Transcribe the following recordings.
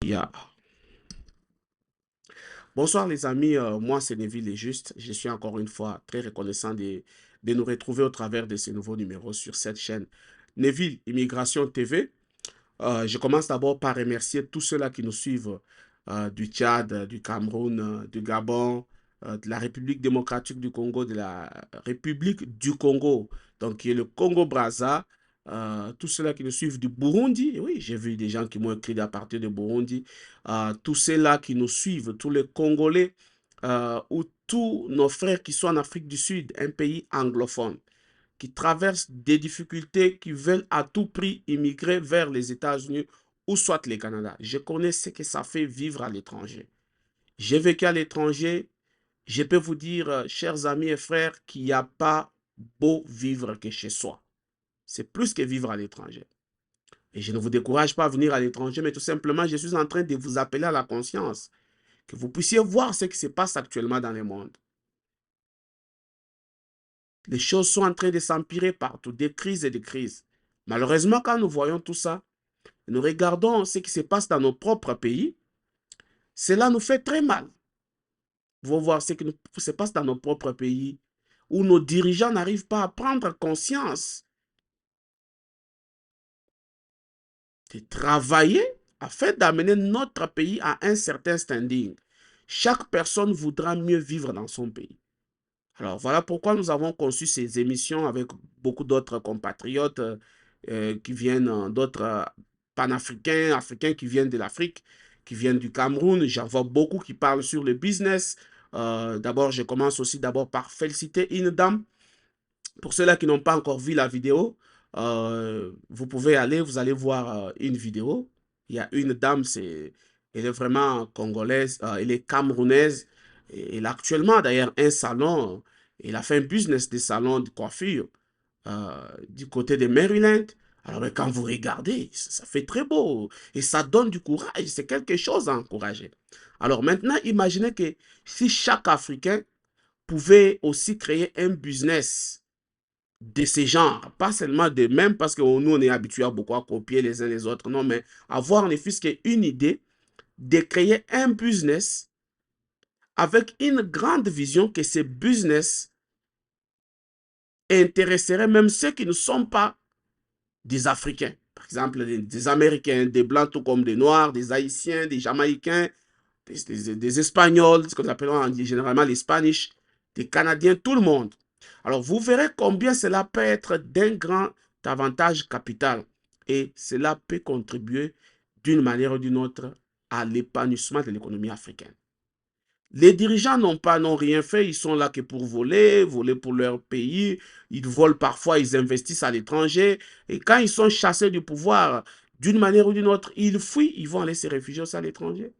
Ya. Bonsoir les amis, moi c'est Neville et Juste. Je suis encore une fois très reconnaissant de nous retrouver au travers de ces nouveaux numéros sur cette chaîne Neville Immigration TV. Je commence d'abord par remercier tous ceux-là qui nous suivent du Tchad, du Cameroun, du Gabon, de la République démocratique du Congo, de la République du Congo, donc qui est le Congo-Brazza. Tous ceux-là qui nous suivent du Burundi, oui, j'ai vu des gens qui m'ont écrit à partir de Burundi. Tous ceux-là qui nous suivent, tous les Congolais ou tous nos frères qui sont en Afrique du Sud, un pays anglophone qui traversent des difficultés, qui veulent à tout prix immigrer vers les États-Unis ou soit le Canada. Je connais ce que ça fait vivre à l'étranger. J'ai vécu à l'étranger. Je peux vous dire, chers amis et frères, qu'il n'y a pas beau vivre que chez soi. C'est plus que vivre à l'étranger. Et je ne vous décourage pas à venir à l'étranger, mais tout simplement, je suis en train de vous appeler à la conscience, que vous puissiez voir ce qui se passe actuellement dans le monde. Les choses sont en train de s'empirer partout, des crises et des crises. Malheureusement, quand nous voyons tout ça, nous regardons ce qui se passe dans nos propres pays, cela nous fait très mal. Vous voyez voir ce qui se passe dans nos propres pays, où nos dirigeants n'arrivent pas à prendre conscience de travailler afin d'amener notre pays à un certain standing. Chaque personne voudra mieux vivre dans son pays. Alors voilà pourquoi nous avons conçu ces émissions avec beaucoup d'autres compatriotes qui viennent d'autres panafricains, africains qui viennent de l'Afrique, qui viennent du Cameroun. J'en vois beaucoup qui parlent sur le business. D'abord, je commence aussi d'abord par féliciter une dame. Pour ceux-là qui n'ont pas encore vu la vidéo, vous pouvez aller, vous allez voir une vidéo. Il y a une dame, elle est vraiment congolaise, elle est camerounaise. Et elle a actuellement d'ailleurs un salon. Elle a fait un business de salon de coiffure du côté de Maryland. Alors quand vous regardez, ça fait très beau et ça donne du courage. C'est quelque chose à encourager. Alors maintenant, imaginez que si chaque Africain pouvait aussi créer un business de ces genres, pas seulement de même parce que nous, on est habitués à beaucoup à copier les uns les autres, non, mais avoir ne fût-ce qu'une idée de créer un business avec une grande vision que ce business intéresserait même ceux qui ne sont pas des Africains. Par exemple, des Américains, des Blancs tout comme des Noirs, des Haïtiens, des Jamaïcains, des Espagnols, ce que nous appelons généralement les Spanish, des Canadiens, tout le monde. Alors, vous verrez combien cela peut être d'un grand avantage capital et cela peut contribuer d'une manière ou d'une autre à l'épanouissement de l'économie africaine. Les dirigeants n'ont rien fait, ils sont là que pour voler, voler pour leur pays, ils volent parfois, ils investissent à l'étranger, et quand ils sont chassés du pouvoir, d'une manière ou d'une autre, ils fuient, ils vont aller se réfugier aussi à l'étranger.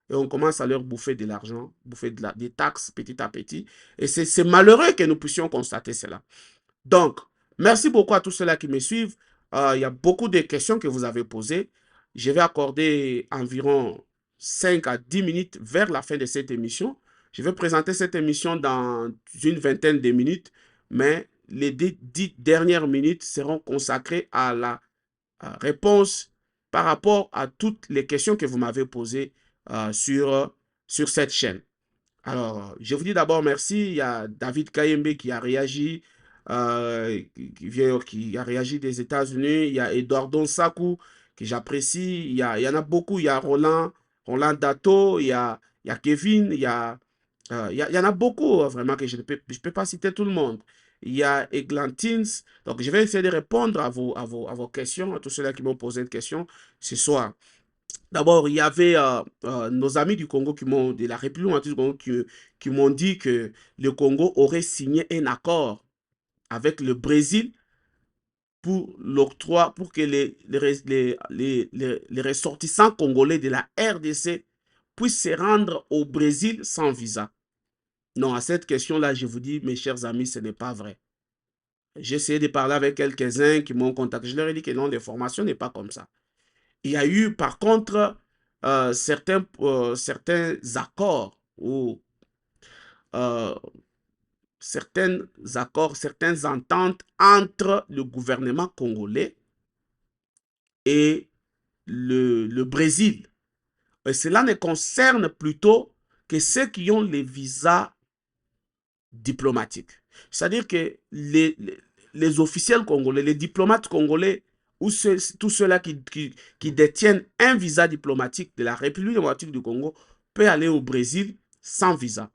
Et on commence à leur bouffer de l'argent, bouffer des taxes petit à petit. Et c'est malheureux que nous puissions constater cela. Donc, merci beaucoup à tous ceux-là qui me suivent. Il y a beaucoup de questions que vous avez posées. Je vais accorder environ 5 à 10 minutes vers la fin de cette émission. Je vais présenter cette émission dans une vingtaine de minutes, mais les 10 dernières minutes seront consacrées à la réponse par rapport à toutes les questions que vous m'avez posées sur cette chaîne. Alors, je vous dis d'abord merci. Il y a David Kayembe qui a réagi, qui a réagi des États-Unis. Il y a Eduardo Saku que j'apprécie. Il y en a beaucoup. Il y a Roland Dato, il y a Kevin, il y en a beaucoup vraiment que je peux pas citer tout le monde. Il y a Eglantins. Donc, je vais essayer de répondre à vos questions, à tous ceux-là qui m'ont posé une question ce soir. D'abord, il y avait nos amis du Congo de la République du Congo qui m'ont dit que le Congo aurait signé un accord avec le Brésil pour l'octroi, pour que les ressortissants congolais de la RDC puissent se rendre au Brésil sans visa. Non, à cette question-là, je vous dis, mes chers amis, ce n'est pas vrai. J'ai essayé de parler avec quelques-uns qui m'ont contacté. Je leur ai dit que non, l'information n'est pas comme ça. Il y a eu par contre certains accords ou euh, certaines ententes entre le gouvernement congolais et le Brésil Mais cela ne concerne plutôt que ceux qui ont les visas diplomatiques. C'est-à-dire que les officiels congolais, les diplomates congolais, ou tous ceux-là qui détiennent un visa diplomatique de la République démocratique du Congo, peuvent aller au Brésil sans visa.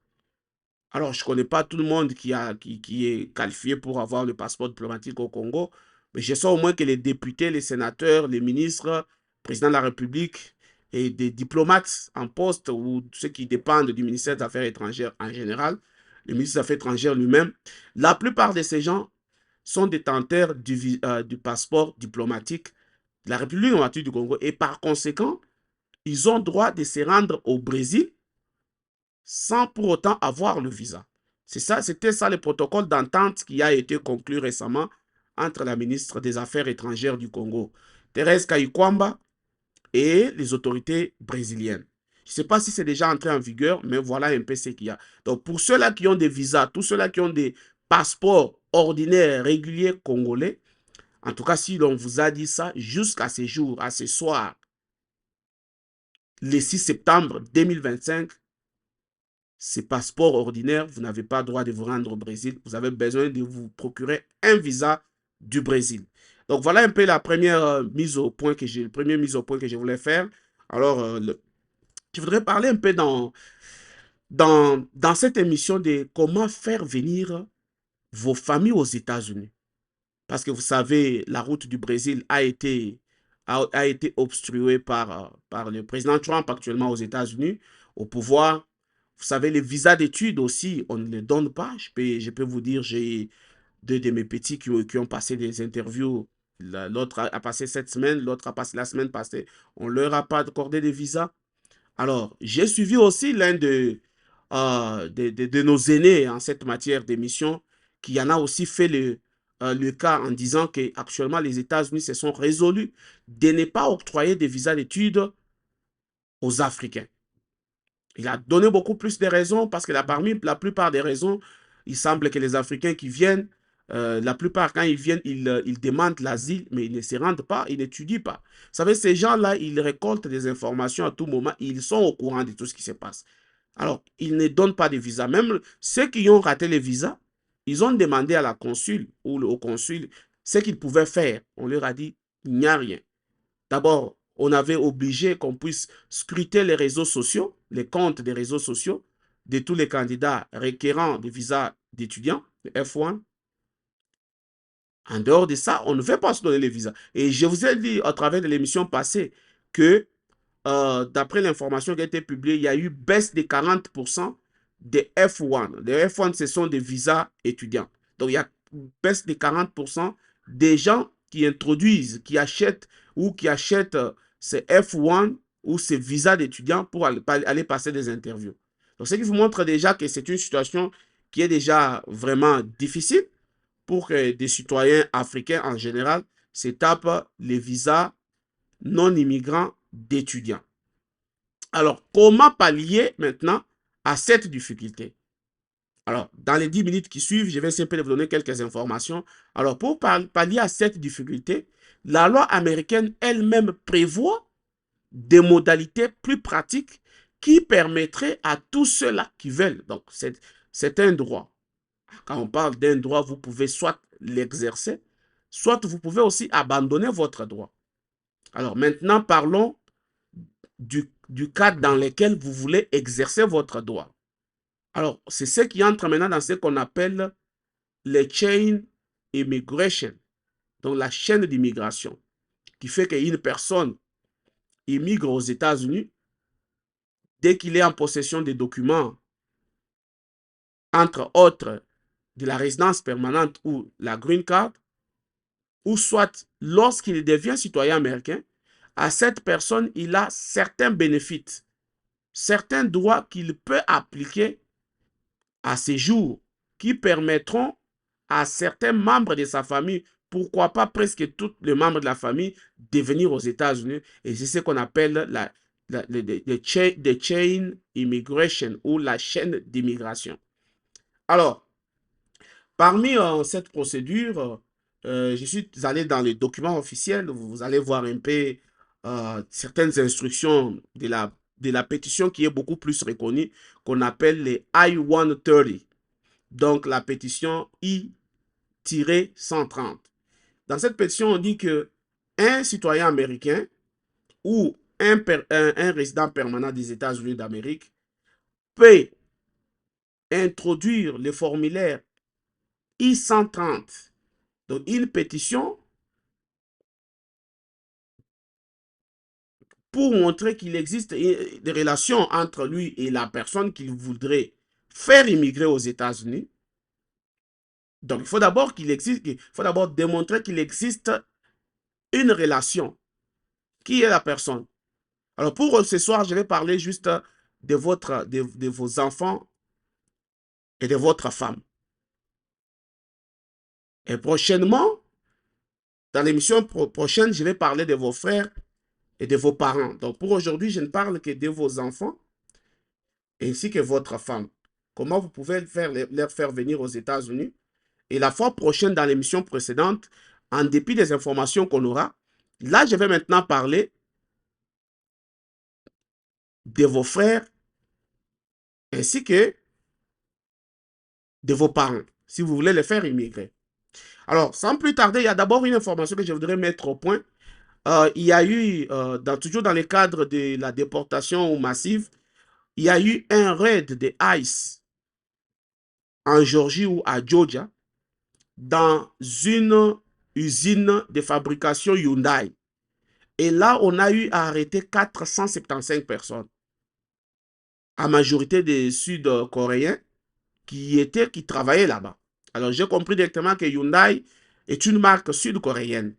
Alors, je ne connais pas tout le monde qui est qualifié pour avoir le passeport diplomatique au Congo, mais je sais au moins que les députés, les sénateurs, les ministres, présidents de la République et des diplomates en poste ou ceux qui dépendent du ministère des Affaires étrangères en général, le ministre des Affaires étrangères lui-même, la plupart de ces gens sont détenteurs du passeport diplomatique de la République démocratique du Congo et par conséquent, ils ont droit de se rendre au Brésil sans pour autant avoir le visa. C'était ça le protocole d'entente qui a été conclu récemment entre la ministre des Affaires étrangères du Congo, Thérèse Kayikwamba, et les autorités brésiliennes. Je ne sais pas si c'est déjà entré en vigueur, mais voilà un peu ce qu'il y a. Donc, pour ceux-là qui ont des visas, tous ceux-là qui ont des passeports ordinaires, réguliers congolais, en tout cas, si l'on vous a dit ça, jusqu'à ce jour, à ce soir, le 6 septembre 2025, ces passeports ordinaires, vous n'avez pas le droit de vous rendre au Brésil. Vous avez besoin de vous procurer un visa du Brésil. Donc, voilà un peu la première mise au point que je voulais faire. Alors, je voudrais parler un peu dans cette émission de comment faire venir vos familles aux États-Unis. Parce que vous savez, la route du Brésil a été obstruée par le président Trump actuellement aux États-Unis, au pouvoir. Vous savez, les visas d'études aussi, on ne les donne pas. Je peux vous dire, j'ai deux de mes petits qui ont passé des interviews. L'autre a passé cette semaine, l'autre a passé la semaine passée. On ne leur a pas accordé de visa. Alors, j'ai suivi aussi l'un de nos aînés en cette matière d'émission, qui en a aussi fait le cas en disant qu'actuellement, les États-Unis se sont résolus de ne pas octroyer des visas d'études aux Africains. Il a donné beaucoup plus de raisons parce que parmi la plupart des raisons, il semble que les Africains qui viennent, la plupart quand ils viennent, ils demandent l'asile, mais ils ne se rendent pas, ils n'étudient pas. Vous savez, ces gens-là, ils récoltent des informations à tout moment, ils sont au courant de tout ce qui se passe. Alors, ils ne donnent pas de visa. Même ceux qui ont raté les visas, ils ont demandé à la consul ou au consul ce qu'ils pouvaient faire. On leur a dit, il n'y a rien. D'abord, on avait obligé qu'on puisse scruter les réseaux sociaux, les comptes des réseaux sociaux de tous les candidats requérant des visas d'étudiants, de F1. En dehors de ça, on ne veut pas se donner les visas. Et je vous ai dit à travers de l'émission passée que d'après l'information qui a été publiée, il y a eu baisse de 40% des F1. Les F1, ce sont des visas étudiants. Donc, il y a baisse de 40% des gens qui introduisent, qui achètent ces F1 ou ces visas d'étudiants pour aller passer des interviews. Donc, ce qui vous montre déjà que c'est une situation qui est déjà vraiment difficile pour que des citoyens africains en général se tapent les visas non immigrants d'étudiants. Alors, comment pallier maintenant à cette difficulté? Alors, dans les 10 minutes qui suivent, je vais simplement vous donner quelques informations. Alors, pour pallier à cette difficulté, la loi américaine elle-même prévoit des modalités plus pratiques qui permettraient à tous ceux-là qui veulent. Donc, c'est un droit. Quand on parle d'un droit, vous pouvez soit l'exercer, soit vous pouvez aussi abandonner votre droit. Alors, maintenant, parlons du cadre dans lequel vous voulez exercer votre droit. Alors, c'est ce qui entre maintenant dans ce qu'on appelle les chain immigration, donc la chaîne d'immigration, qui fait qu'une personne immigre aux États-Unis dès qu'il est en possession des documents, entre autres de la résidence permanente ou la green card, ou soit lorsqu'il devient citoyen américain, à cette personne, il a certains bénéfices, certains droits qu'il peut appliquer à ces jours qui permettront à certains membres de sa famille, pourquoi pas presque tous les membres de la famille, de venir aux États-Unis. Et c'est ce qu'on appelle the chain immigration ou la chaîne d'immigration. Alors, parmi cette procédure, je suis allé dans les documents officiels. Vous allez voir un peu certaines instructions de la de la pétition qui est beaucoup plus reconnue, qu'on appelle les I-130. Donc, la pétition I-130. Dans cette pétition, on dit que un citoyen américain ou un résident permanent des États-Unis d'Amérique peut introduire le formulaire I-130, donc une pétition pour montrer qu'il existe des relations entre lui et la personne qu'il voudrait faire immigrer aux États-Unis. Donc, il faut d'abord démontrer qu'il existe une relation. Qui est la personne? Alors, pour ce soir, je vais parler juste de vos enfants et de votre femme. Et prochainement, dans l'émission prochaine, je vais parler de vos frères et de vos parents. Donc, pour aujourd'hui, je ne parle que de vos enfants ainsi que votre femme. Comment vous pouvez leur faire venir aux États-Unis. Et la fois prochaine, dans l'émission précédente, en dépit des informations qu'on aura, là, je vais maintenant parler de vos frères ainsi que de vos parents, si vous voulez les faire immigrer. Alors, sans plus tarder, il y a d'abord une information que je voudrais mettre au point. Il y a eu, toujours dans le cadre de la déportation massive, il y a eu un raid de ICE en Géorgie ou à Georgia dans une usine de fabrication Hyundai. Et là, on a eu à arrêter 475 personnes, à majorité des Sud-Coréens qui travaillaient là-bas. Alors, j'ai compris directement que Hyundai est une marque sud-coréenne.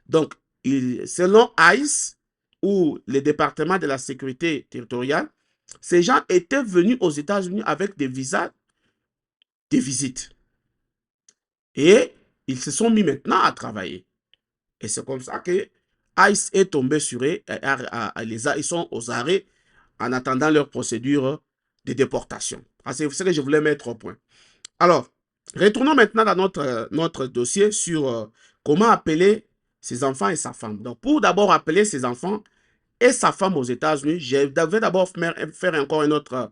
Donc, selon ICE ou le département de la sécurité territoriale, ces gens étaient venus aux États-Unis avec des visas de visite. Et ils se sont mis maintenant à travailler. Et c'est comme ça que ICE est tombé sur eux. Ils sont aux arrêts en attendant leur procédure de déportation. C'est ce que je voulais mettre au point. Alors, retournons maintenant dans notre dossier sur comment appeler ses enfants et sa femme. Donc, pour d'abord appeler ses enfants et sa femme aux États-Unis, je devais d'abord faire encore une autre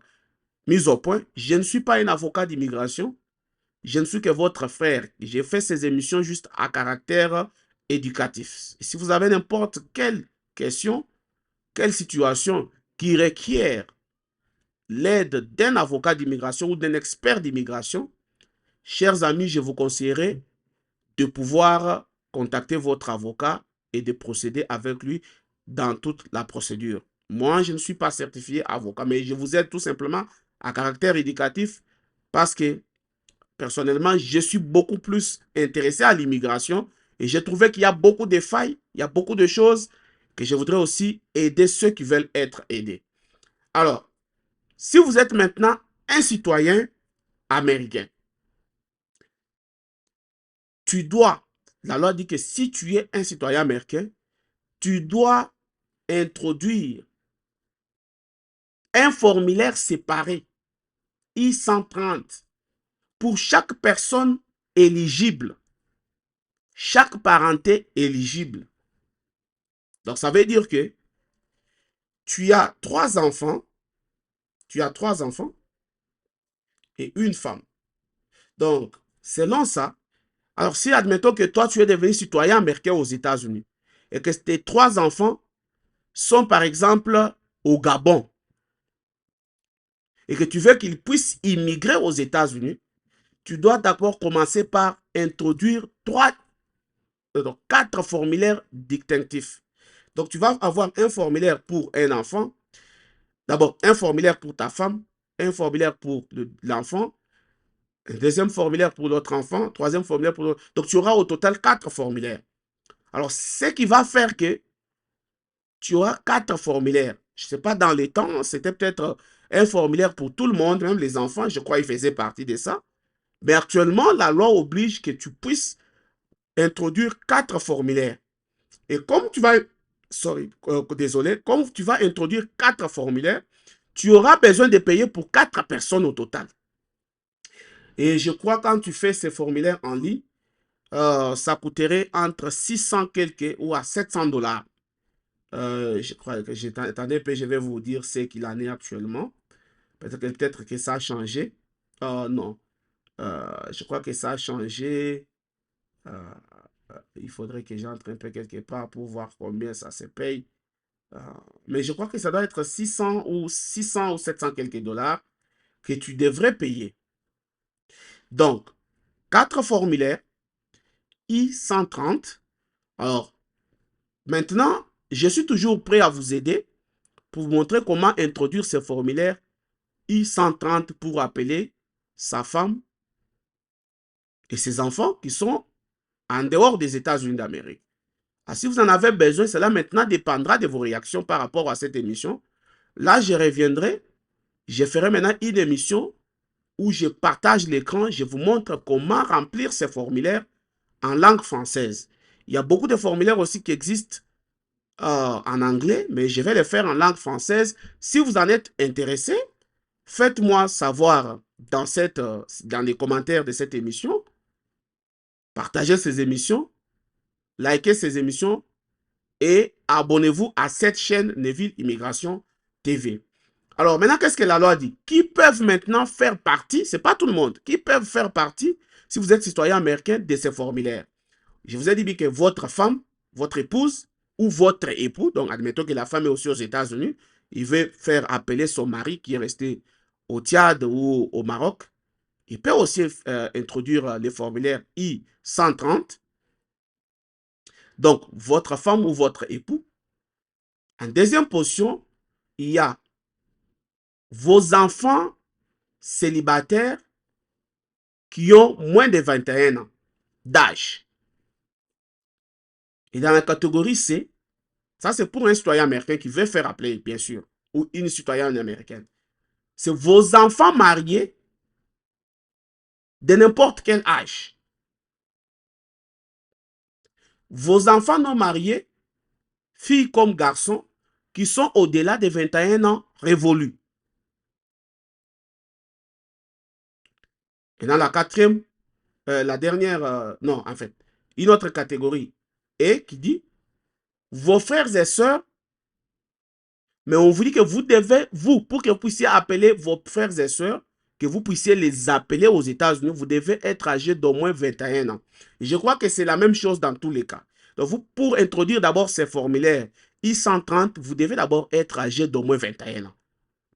mise au point. Je ne suis pas un avocat d'immigration. Je ne suis que votre frère. J'ai fait ces émissions juste à caractère éducatif. Et si vous avez n'importe quelle question, quelle situation qui requiert l'aide d'un avocat d'immigration ou d'un expert d'immigration, chers amis, je vous conseillerais de pouvoir contacter votre avocat et de procéder avec lui dans toute la procédure. Moi, je ne suis pas certifié avocat, mais je vous aide tout simplement à caractère éducatif parce que personnellement, je suis beaucoup plus intéressé à l'immigration et j'ai trouvé qu'il y a beaucoup de failles, il y a beaucoup de choses que je voudrais aussi aider ceux qui veulent être aidés. Alors, si vous êtes maintenant un citoyen américain, la loi dit que si tu es un citoyen américain, tu dois introduire un formulaire séparé, I-130, pour chaque personne éligible, chaque parenté éligible. Donc, ça veut dire que tu as trois enfants et une femme. Donc, selon ça, alors si admettons que toi, tu es devenu citoyen américain aux États-Unis et que tes trois enfants sont par exemple au Gabon et que tu veux qu'ils puissent immigrer aux États-Unis, tu dois d'abord commencer par introduire quatre formulaires distinctifs. Donc, tu vas avoir un formulaire pour un enfant, d'abord un formulaire pour ta femme, un formulaire pour l'enfant, un deuxième formulaire pour l'autre enfant, troisième formulaire pour l'autre. Donc, tu auras au total 4 formulaires. Alors, ce qui va faire que tu auras 4 formulaires. Je ne sais pas, dans les temps, c'était peut-être un formulaire pour tout le monde, même les enfants, je crois qu'ils faisaient partie de ça. Mais actuellement, la loi oblige que tu puisses introduire 4 formulaires. Et comme tu vas, comme tu vas introduire 4 formulaires, tu auras besoin de payer pour 4 personnes au total. Et je crois que quand tu fais ces formulaires en ligne, ça coûterait entre 600 quelques ou à 700 $. Je crois que attendez, puis je vais vous dire ce qu'il en est actuellement. Peut-être que ça a changé. Non. Je crois que ça a changé. Euh, il faudrait que j'entre un peu quelque part pour voir combien ça se paye. Euh, mais je crois que ça doit être 600 ou 700 quelques dollars que tu devrais payer. Donc, 4 formulaires I-130. Alors, maintenant, je suis toujours prêt à vous aider pour vous montrer comment introduire ces formulaires I-130 pour appeler sa femme et ses enfants qui sont en dehors des États-Unis d'Amérique. Ah, si vous en avez besoin, cela maintenant dépendra de vos réactions par rapport à cette émission. Là, je reviendrai. Je ferai maintenant une émission où je partage l'écran. Je vous montre comment remplir ces formulaires en langue française. Il y a beaucoup de formulaires aussi qui existent en anglais, mais je vais les faire en langue française. Si vous en êtes intéressé, faites-moi savoir dans les commentaires de cette émission. Partagez ces émissions, likez ces émissions et abonnez-vous à cette chaîne Neville Immigration TV. Alors maintenant, qu'est-ce que la loi dit? Qui peuvent maintenant faire partie, ce n'est pas tout le monde, qui peuvent faire partie, si vous êtes citoyen américain, de ces formulaires. Je vous ai dit que votre femme, votre épouse ou votre époux, donc admettons que la femme est aussi aux États-Unis, il veut faire appeler son mari qui est resté au Tchad ou au Maroc, il peut aussi introduire les formulaires I-130. Donc, votre femme ou votre époux. En deuxième position, il y a vos enfants célibataires qui ont moins de 21 ans d'âge. Et dans la catégorie C, ça c'est pour un citoyen américain qui veut faire appeler, bien sûr, ou une citoyenne américaine. C'est vos enfants mariés de n'importe quel âge. Vos enfants non mariés, filles comme garçons, qui sont au-delà de 21 ans révolus. Et dans la quatrième, la dernière, non, en fait, une autre catégorie est qui dit vos frères et sœurs, mais on vous dit que vous devez, vous, pour que vous puissiez appeler vos frères et sœurs, que vous puissiez les appeler aux États-Unis, vous devez être âgé d'au moins 21 ans. Et je crois que c'est la même chose dans tous les cas. Donc, vous, pour introduire d'abord ces formulaires I-130, vous devez d'abord être âgé d'au moins 21 ans.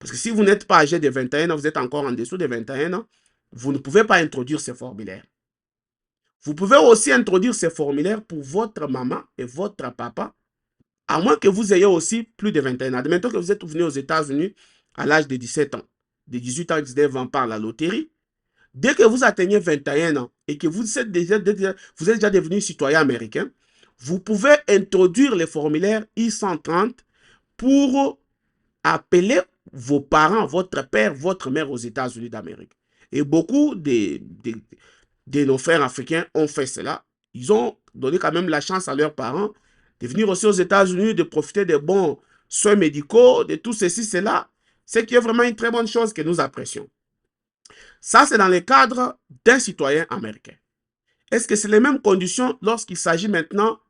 Parce que si vous n'êtes pas âgé de 21 ans, vous êtes encore en dessous de 21 ans, vous ne pouvez pas introduire ces formulaires. Vous pouvez aussi introduire ces formulaires pour votre maman et votre papa, à moins que vous ayez aussi plus de 21 ans. Admettons que vous êtes venu aux États-Unis à l'âge de 17 ans, de 18 ans, 19 ans par la loterie. Dès que vous atteignez 21 ans et que vous êtes déjà devenu citoyen américain, vous pouvez introduire les formulaires I-130 pour appeler vos parents, votre père, votre mère aux États-Unis d'Amérique. Et beaucoup de nos frères africains ont fait cela. Ils ont donné quand même la chance à leurs parents de venir aussi aux États-Unis, de profiter des bons soins médicaux, de tout ceci, cela. Ce qui est vraiment une très bonne chose que nous apprécions. Ça, c'est dans le cadre d'un citoyen américain. Est-ce que c'est les mêmes conditions lorsqu'il s'agit maintenant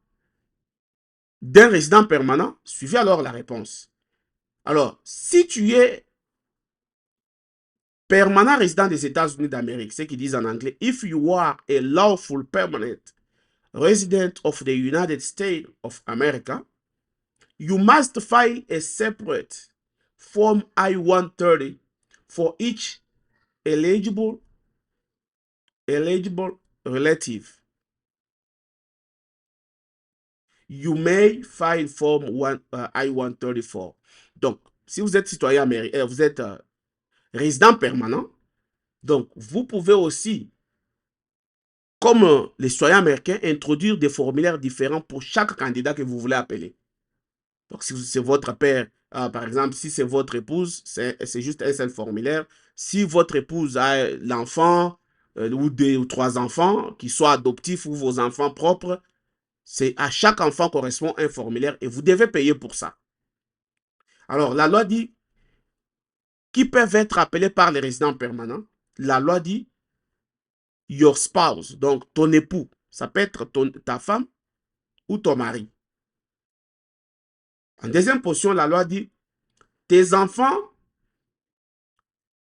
d'un résident permanent? Suivez alors la réponse. Alors, si tu es permanent résident des États-Unis d'Amérique, ce qu'ils disent en anglais, if you are a lawful permanent resident of the United States of America, you must file a separate Form I-130 for each eligible relative. You may file Form I-134. Donc, si vous êtes citoyen américain, vous êtes résident permanent, donc vous pouvez aussi, comme les citoyens américains, introduire des formulaires différents pour chaque candidat que vous voulez appeler. Donc, si c'est votre père, par exemple, si c'est votre épouse, c'est juste un seul formulaire. Si votre épouse a l'enfant ou 2 ou 3 enfants, qu'ils soient adoptifs ou vos enfants propres, c'est à chaque enfant correspond un formulaire et vous devez payer pour ça. Alors, la loi dit qui peuvent être appelés par les résidents permanents. La loi dit your spouse, donc ton époux. Ça peut être ta femme ou ton mari. En deuxième position, la loi dit, tes enfants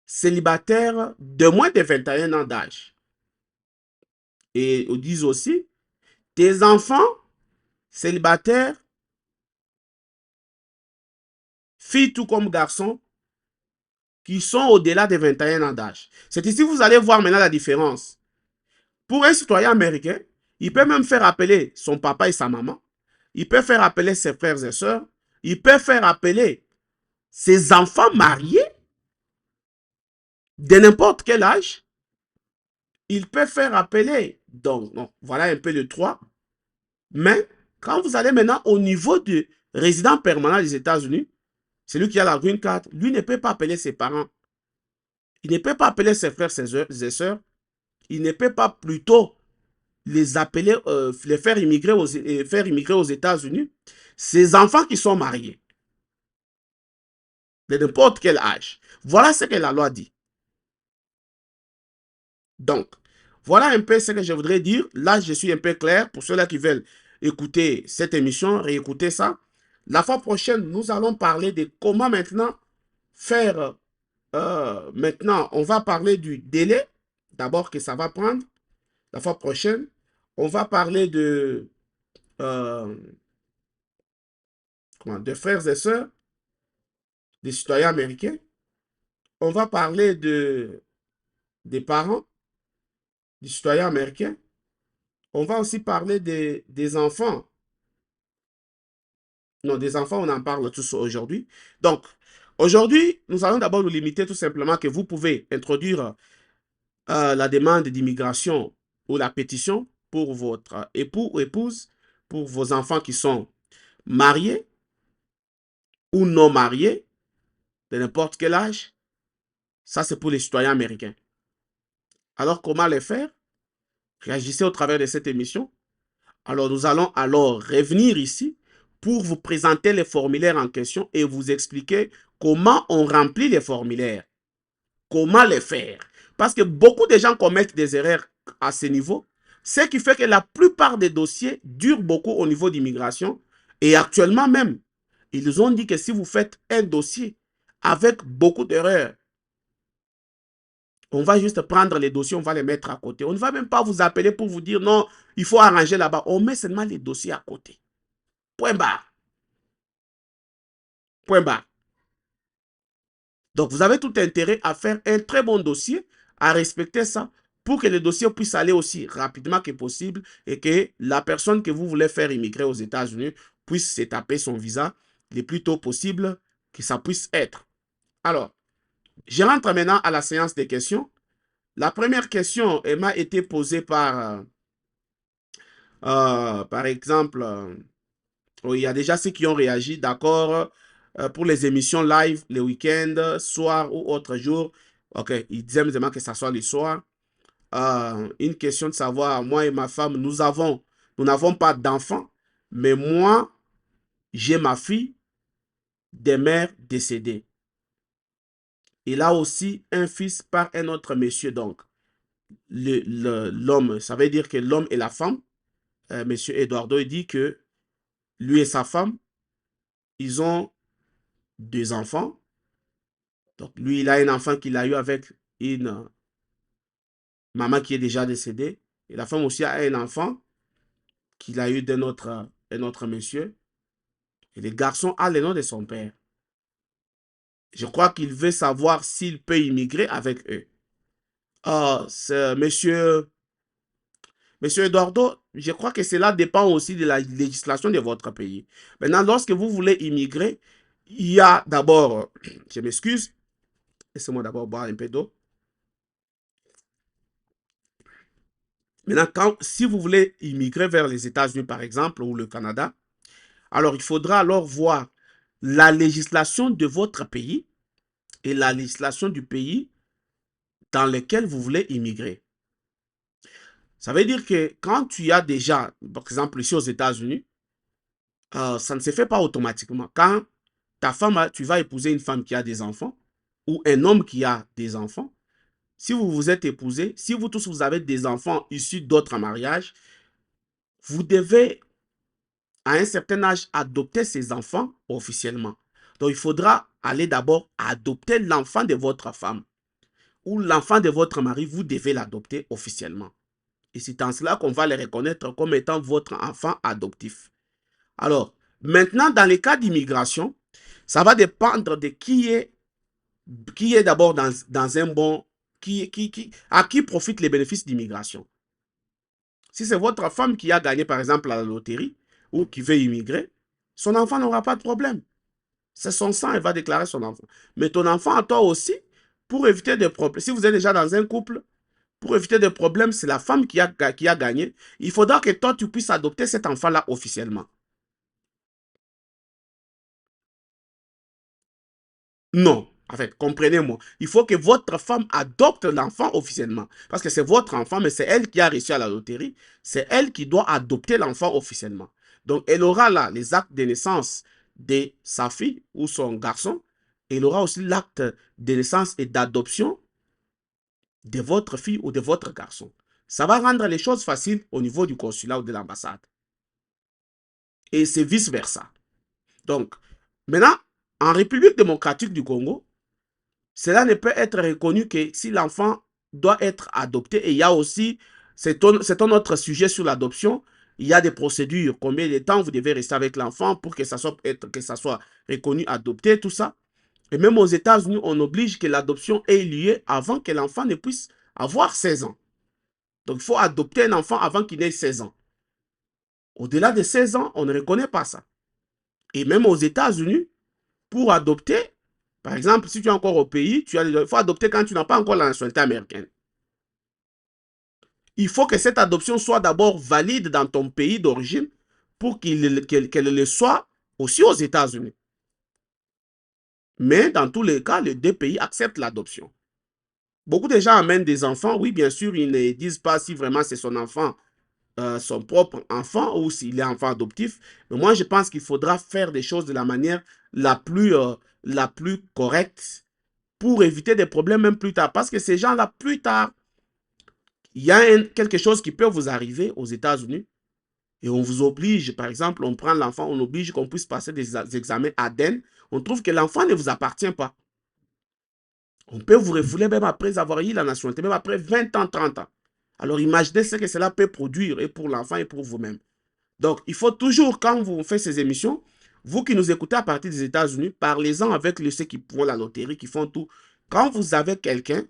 célibataires de moins de 21 ans d'âge. Et ils disent aussi, tes enfants célibataires, filles tout comme garçons, qui sont au-delà de 21 ans d'âge. C'est ici que vous allez voir maintenant la différence. Pour un citoyen américain, il peut même faire appeler son papa et sa maman. Il peut faire appeler ses frères et sœurs. Il peut faire appeler ses enfants mariés de n'importe quel âge. Il peut faire appeler, donc, non, voilà un peu le 3. Mais quand vous allez maintenant au niveau du résident permanent des États-Unis, celui qui a la green card, lui ne peut pas appeler ses parents. Il ne peut pas appeler ses frères et sœurs. Il ne peut pas plutôt les appeler, les faire immigrer aux États-Unis. Ses enfants qui sont mariés, de n'importe quel âge. Voilà ce que la loi dit. Donc, voilà un peu ce que je voudrais dire. Là, je suis un peu clair pour ceux-là qui veulent écouter cette émission, réécouter ça. La fois prochaine, nous allons parler de comment maintenant faire. Maintenant, on va parler du délai. D'abord que ça va prendre. La fois prochaine, on va parler euh, de frères et sœurs, des citoyens américains. On va parler des parents, des citoyens américains. On va aussi parler des enfants. Non, des enfants, on en parle tous aujourd'hui. Donc, aujourd'hui, nous allons d'abord nous limiter tout simplement que vous pouvez introduire la demande d'immigration ou la pétition pour votre époux ou épouse, pour vos enfants qui sont mariés ou non mariés, de n'importe quel âge. Ça, c'est pour les citoyens américains. Alors, comment les faire? Réagissez au travers de cette émission. Alors, nous allons alors revenir ici pour vous présenter les formulaires en question et vous expliquer comment on remplit les formulaires. Comment les faire. Parce que beaucoup de gens commettent des erreurs à ce niveau, ce qui fait que la plupart des dossiers durent beaucoup au niveau d'immigration. Et actuellement même, ils ont dit que si vous faites un dossier avec beaucoup d'erreurs, on va juste prendre les dossiers, on va les mettre à côté. On ne va même pas vous appeler pour vous dire non, il faut arranger là-bas. On met seulement les dossiers à côté. Point barre. Point barre. Donc, vous avez tout intérêt à faire un très bon dossier, à respecter ça, pour que le dossier puisse aller aussi rapidement que possible et que la personne que vous voulez faire immigrer aux États-Unis puisse se taper son visa le plus tôt possible que ça puisse être. Alors, je rentre maintenant à la séance des questions. La première question m'a été posée par exemple, il y a déjà ceux qui ont réagi, d'accord, pour les émissions live, les week-ends, soir ou autres jours. Ok, ils disaient évidemment que ça soit le soir. Une question de savoir, moi et ma femme, nous n'avons pas d'enfants, mais moi, j'ai ma fille, des mères décédées. Il a aussi un fils par un autre monsieur, donc l'homme, ça veut dire que l'homme et la femme, monsieur Eduardo, il dit que lui et sa femme, ils ont 2 enfants. Donc, lui, il a un enfant qu'il a eu avec une maman qui est déjà décédée. Et la femme aussi a un enfant qu'il a eu un autre monsieur. Et le garçon a le nom de son père. Je crois qu'il veut savoir s'il peut immigrer avec eux. Monsieur Eduardo, je crois que cela dépend aussi de la législation de votre pays. Maintenant, lorsque vous voulez immigrer, il y a d'abord, je m'excuse, laissez-moi d'abord boire un peu d'eau. Maintenant, si vous voulez immigrer vers les États-Unis, par exemple, ou le Canada, alors il faudra alors voir la législation de votre pays et la législation du pays dans lequel vous voulez immigrer. Ça veut dire que quand tu as déjà, par exemple, ici aux États-Unis, ça ne se fait pas automatiquement. Quand ta femme, tu vas épouser une femme qui a des enfants ou un homme qui a des enfants, si vous vous êtes épousés, si vous tous vous avez des enfants issus d'autres mariages, vous devez à un certain âge, adopter ses enfants officiellement. Donc, il faudra aller d'abord adopter l'enfant de votre femme ou l'enfant de votre mari, vous devez l'adopter officiellement. Et c'est en cela qu'on va les reconnaître comme étant votre enfant adoptif. Alors, maintenant, dans les cas d'immigration, ça va dépendre de qui est d'abord dans un bon, à qui profitent les bénéfices d'immigration. Si c'est votre femme qui a gagné, par exemple, à la loterie ou qui veut immigrer, son enfant n'aura pas de problème. C'est son sang, elle va déclarer son enfant. Mais ton enfant, à toi aussi, pour éviter des problèmes, si vous êtes déjà dans un couple, pour éviter des problèmes, c'est la femme qui a gagné. Il faudra que toi, tu puisses adopter cet enfant-là officiellement. Non. En fait, comprenez-moi. Il faut que votre femme adopte l'enfant officiellement. Parce que c'est votre enfant, mais c'est elle qui a reçu à la loterie. C'est elle qui doit adopter l'enfant officiellement. Donc, elle aura là les actes de naissance de sa fille ou son garçon. Elle aura aussi l'acte de naissance et d'adoption de votre fille ou de votre garçon. Ça va rendre les choses faciles au niveau du consulat ou de l'ambassade. Et c'est vice-versa. Donc, maintenant, en République démocratique du Congo, cela ne peut être reconnu que si l'enfant doit être adopté. Et il y a aussi, c'est un autre sujet sur l'adoption, il y a des procédures. Combien de temps vous devez rester avec l'enfant pour que ça soit reconnu, adopté, tout ça. Et même aux États-Unis, on oblige que l'adoption ait lieu avant que l'enfant ne puisse avoir 16 ans. Donc, il faut adopter un enfant avant qu'il ait 16 ans. Au-delà de 16 ans, on ne reconnaît pas ça. Et même aux États-Unis, pour adopter, par exemple, si tu es encore au pays, il faut adopter quand tu n'as pas encore la nationalité américaine. Il faut que cette adoption soit d'abord valide dans ton pays d'origine pour qu'elle le soit aussi aux États-Unis. Mais dans tous les cas, les deux pays acceptent l'adoption. Beaucoup de gens amènent des enfants. Oui, bien sûr, ils ne disent pas si vraiment c'est son enfant, son propre enfant ou s'il est enfant adoptif. Mais moi, je pense qu'il faudra faire des choses de la manière la plus correcte pour éviter des problèmes même plus tard. Parce que ces gens-là, plus tard, il y a quelque chose qui peut vous arriver aux États-Unis et on vous oblige, par exemple, on prend l'enfant, on oblige qu'on puisse passer des examens ADN. On trouve que l'enfant ne vous appartient pas. On peut vous refouler même après avoir eu la nationalité, même après 20 ans, 30 ans. Alors imaginez ce que cela peut produire et pour l'enfant et pour vous-même. Donc, il faut toujours, quand vous faites ces émissions, vous qui nous écoutez à partir des États-Unis, parlez-en avec ceux qui font la loterie, qui font tout. Quand vous avez quelqu'un,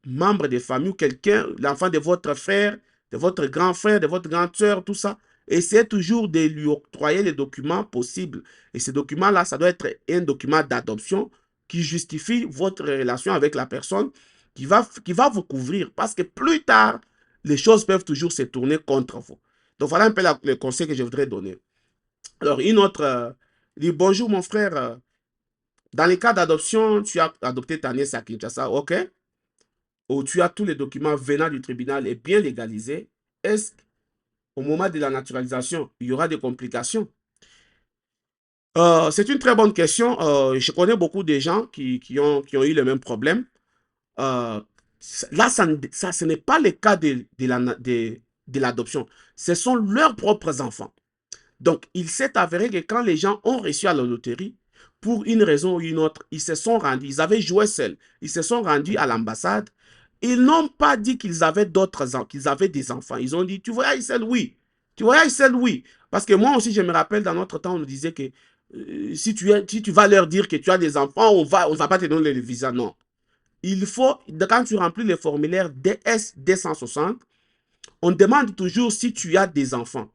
membre de famille ou quelqu'un, l'enfant de votre frère, de votre grand frère, de votre grande soeur, tout ça, essayez toujours de lui octroyer les documents possibles. Et ces documents-là, ça doit être un document d'adoption qui justifie votre relation avec la personne qui va vous couvrir. Parce que plus tard, les choses peuvent toujours se tourner contre vous. Donc, voilà un peu le conseil que je voudrais donner. Alors, une autre dit, bonjour mon frère, dans les cas d'adoption, tu as adopté ta nièce à Kinshasa, ok? Où tu as tous les documents venant du tribunal et bien légalisés, est-ce qu'au moment de la naturalisation, il y aura des complications? C'est une très bonne question. Je connais beaucoup de gens qui ont eu le même problème. Euh, Là, ce n'est pas le cas de l'adoption. Ce sont leurs propres enfants. Donc, il s'est avéré que quand les gens ont reçu à la loterie, pour une raison ou une autre, ils se sont rendus, ils avaient joué seuls, ils se sont rendus à l'ambassade. Ils n'ont pas dit qu'ils avaient qu'ils avaient des enfants. Ils ont dit, tu voyages seul, oui. Tu voyages seul, oui. Parce que moi aussi, je me rappelle, dans notre temps, on nous disait que si tu vas leur dire que tu as des enfants, on va pas te donner le visa. Non. Il faut, quand tu remplis le formulaire DS 260, on demande toujours si tu as des enfants.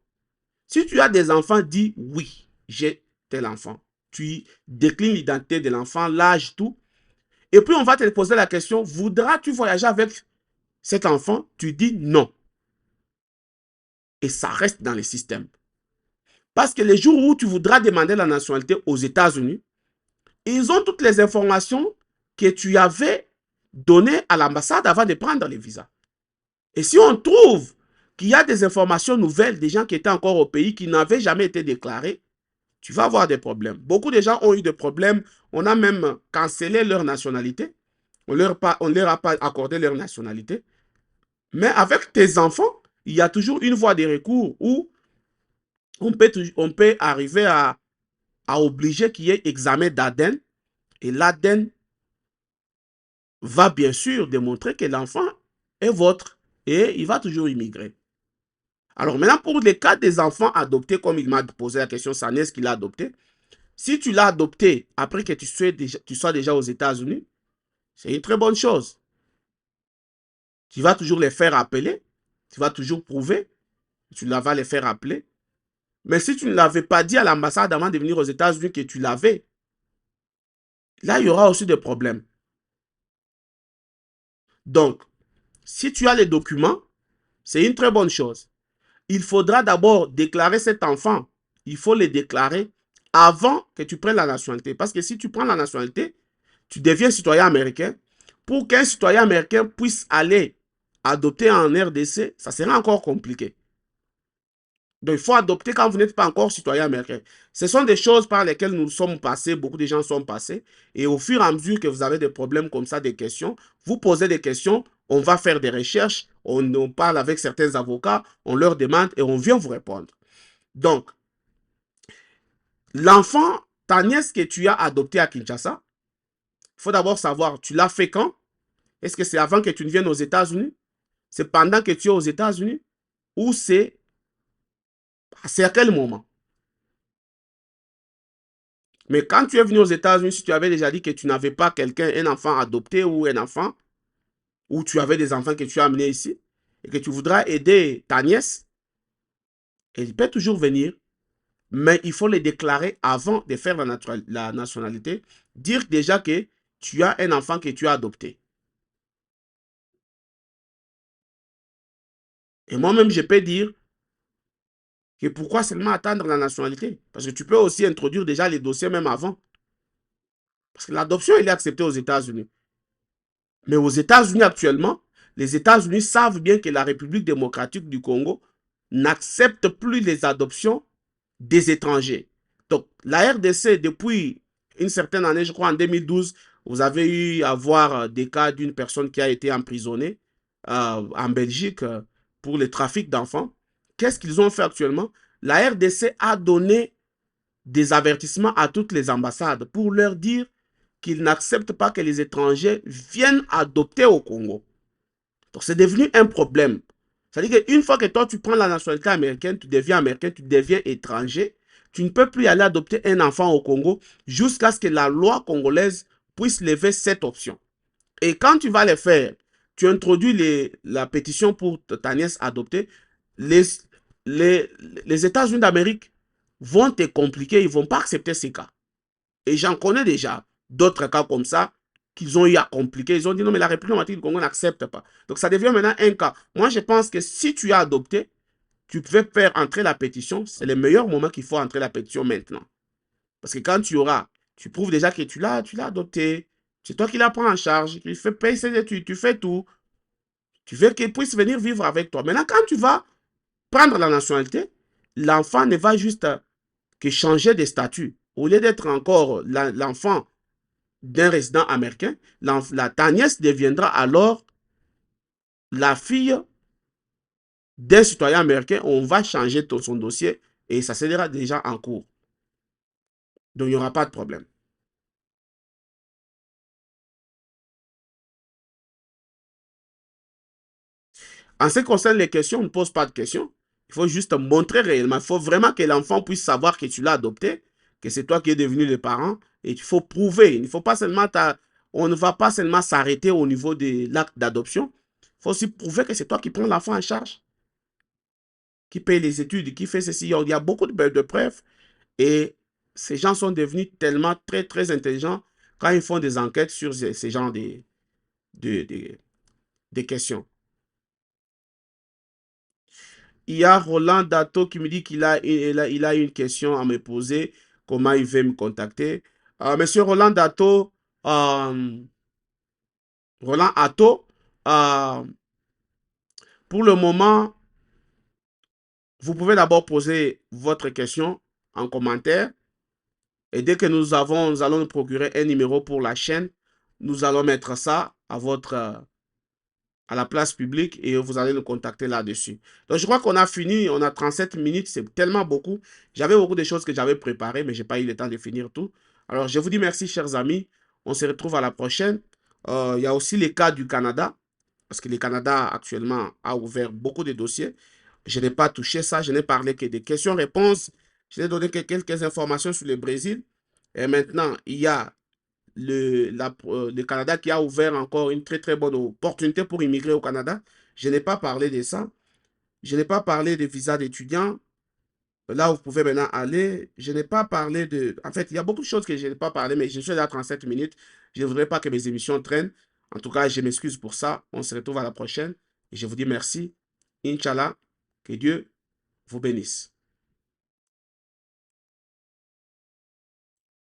Si tu as des enfants, dis oui, j'ai tel enfant. Tu déclines l'identité de l'enfant, l'âge, tout. Et puis, on va te poser la question, voudras-tu voyager avec cet enfant? Tu dis non. Et ça reste dans le système. Parce que les jours où tu voudras demander la nationalité aux États-Unis, ils ont toutes les informations que tu avais données à l'ambassade avant de prendre les visas. Et si on trouve qu'il y a des informations nouvelles des gens qui étaient encore au pays, qui n'avaient jamais été déclarés, tu vas avoir des problèmes. Beaucoup de gens ont eu des problèmes. On a même cancellé leur nationalité. On leur a pas accordé leur nationalité. Mais avec tes enfants, il y a toujours une voie de recours où on peut arriver à obliger qu'il y ait examen d'ADN, et l'ADN va bien sûr démontrer que l'enfant est votre et il va toujours immigrer. Alors maintenant, pour les cas des enfants adoptés, comme il m'a posé la question, sa nièce qu'il a adopté, si tu l'as adopté après que tu sois déjà aux États-Unis, c'est une très bonne chose. Tu vas toujours les faire appeler, tu vas toujours prouver, tu vas les faire appeler. Mais si tu ne l'avais pas dit à l'ambassade avant de venir aux États-Unis que tu l'avais, là, il y aura aussi des problèmes. Donc, si tu as les documents, c'est une très bonne chose. Il faudra d'abord déclarer cet enfant. Il faut le déclarer avant que tu prennes la nationalité. Parce que si tu prends la nationalité, tu deviens citoyen américain. Pour qu'un citoyen américain puisse aller adopter en RDC, ça sera encore compliqué. Donc, il faut adopter quand vous n'êtes pas encore citoyen américain. Ce sont des choses par lesquelles nous sommes passés, beaucoup de gens sont passés. Et au fur et à mesure que vous avez des problèmes comme ça, des questions, vous posez des questions, on va faire des recherches, on parle avec certains avocats, on leur demande et on vient vous répondre. Donc, l'enfant, ta nièce que tu as adoptée à Kinshasa, il faut d'abord savoir, tu l'as fait quand? Est-ce que c'est avant que tu ne viennes aux États-Unis? C'est pendant que tu es aux États-Unis? Ou c'est à quel moment? Mais quand tu es venu aux États-Unis, si tu avais déjà dit que tu n'avais pas quelqu'un, un enfant adopté ou un enfant, ou tu avais des enfants que tu as amenés ici, et que tu voudras aider ta nièce, elle peut toujours venir, mais il faut les déclarer avant de faire la nationalité, dire déjà que tu as un enfant que tu as adopté. Et moi-même, je peux dire que pourquoi seulement attendre la nationalité? Parce que tu peux aussi introduire déjà les dossiers même avant. Parce que l'adoption, elle est acceptée aux États-Unis. Mais aux États-Unis actuellement, les États-Unis savent bien que la République démocratique du Congo n'accepte plus les adoptions des étrangers. Donc, la RDC, depuis une certaine année, je crois en 2012, vous avez eu à voir des cas d'une personne qui a été emprisonnée en Belgique pour le trafic d'enfants. Qu'est-ce qu'ils ont fait actuellement? La RDC a donné des avertissements à toutes les ambassades pour leur dire qu'ils n'acceptent pas que les étrangers viennent adopter au Congo. Donc, c'est devenu un problème. C'est-à-dire qu'une fois que toi, tu prends la nationalité américaine, tu deviens américain, tu deviens étranger, tu ne peux plus aller adopter un enfant au Congo jusqu'à ce que la loi congolaise puisse lever cette option. Et quand tu vas le faire, tu introduis la pétition pour ta nièce adoptée, les, les États-Unis d'Amérique vont te compliquer, ils ne vont pas accepter ces cas. Et j'en connais déjà d'autres cas comme ça qu'ils ont eu à compliquer. Ils ont dit non, mais la République démocratique du Congo n'accepte pas. Donc ça devient maintenant un cas. Moi, je pense que si tu as adopté, tu peux faire entrer la pétition. C'est le meilleur moment qu'il faut entrer la pétition maintenant. Parce que quand tu auras, tu prouves déjà que tu l'as adopté. C'est toi qui la prends en charge. Tu fais payer ses études, tu fais tout. Tu veux qu'il puisse venir vivre avec toi. Maintenant, quand tu vas prendre la nationalité, l'enfant ne va juste que changer de statut. Au lieu d'être encore l'enfant d'un résident américain, ta nièce deviendra alors la fille d'un citoyen américain. On va changer son dossier et ça sera déjà en cours. Donc, il n'y aura pas de problème. En ce qui concerne les questions, on ne pose pas de questions. Il faut juste montrer réellement. Il faut vraiment que l'enfant puisse savoir que tu l'as adopté, que c'est toi qui es devenu le parent. Et il faut prouver. Il ne faut pas seulement on ne va pas seulement s'arrêter au niveau de l'acte d'adoption. Il faut aussi prouver que c'est toi qui prends l'enfant en charge, qui paye les études, qui fait ceci. Il y a beaucoup de preuves. Et ces gens sont devenus tellement très intelligents quand ils font des enquêtes sur ces genres de, de, de questions. Il y a Roland Dato qui me dit qu'il a une question à me poser. Comment il veut me contacter? Monsieur Roland Dato, Roland Atto, euh, pour le moment, vous pouvez d'abord poser votre question en commentaire. Et dès que nous allons nous procurer un numéro pour la chaîne, nous allons mettre ça à votre à la place publique et vous allez nous contacter là-dessus. Donc, je crois qu'on a fini. On a 37 minutes. C'est tellement beaucoup. J'avais beaucoup de choses que j'avais préparées, mais je n'ai pas eu le temps de finir tout. Alors, je vous dis merci, chers amis. On se retrouve à la prochaine. Il y a aussi les cas du Canada, parce que le Canada actuellement a ouvert beaucoup de dossiers. Je n'ai pas touché ça. Je n'ai parlé que des questions-réponses. Je n'ai donné que quelques informations sur le Brésil. Et maintenant, il y a le Canada qui a ouvert encore une très très bonne opportunité pour immigrer au Canada. Je n'ai pas parlé de ça. Je n'ai pas parlé de visa d'étudiant. Là, vous pouvez maintenant aller. Je n'ai pas parlé de... En fait, il y a beaucoup de choses que je n'ai pas parlé, mais je suis à 37 minutes. Je ne voudrais pas que mes émissions traînent. En tout cas, je m'excuse pour ça. On se retrouve à la prochaine. Et je vous dis merci. Inch'Allah, que Dieu vous bénisse.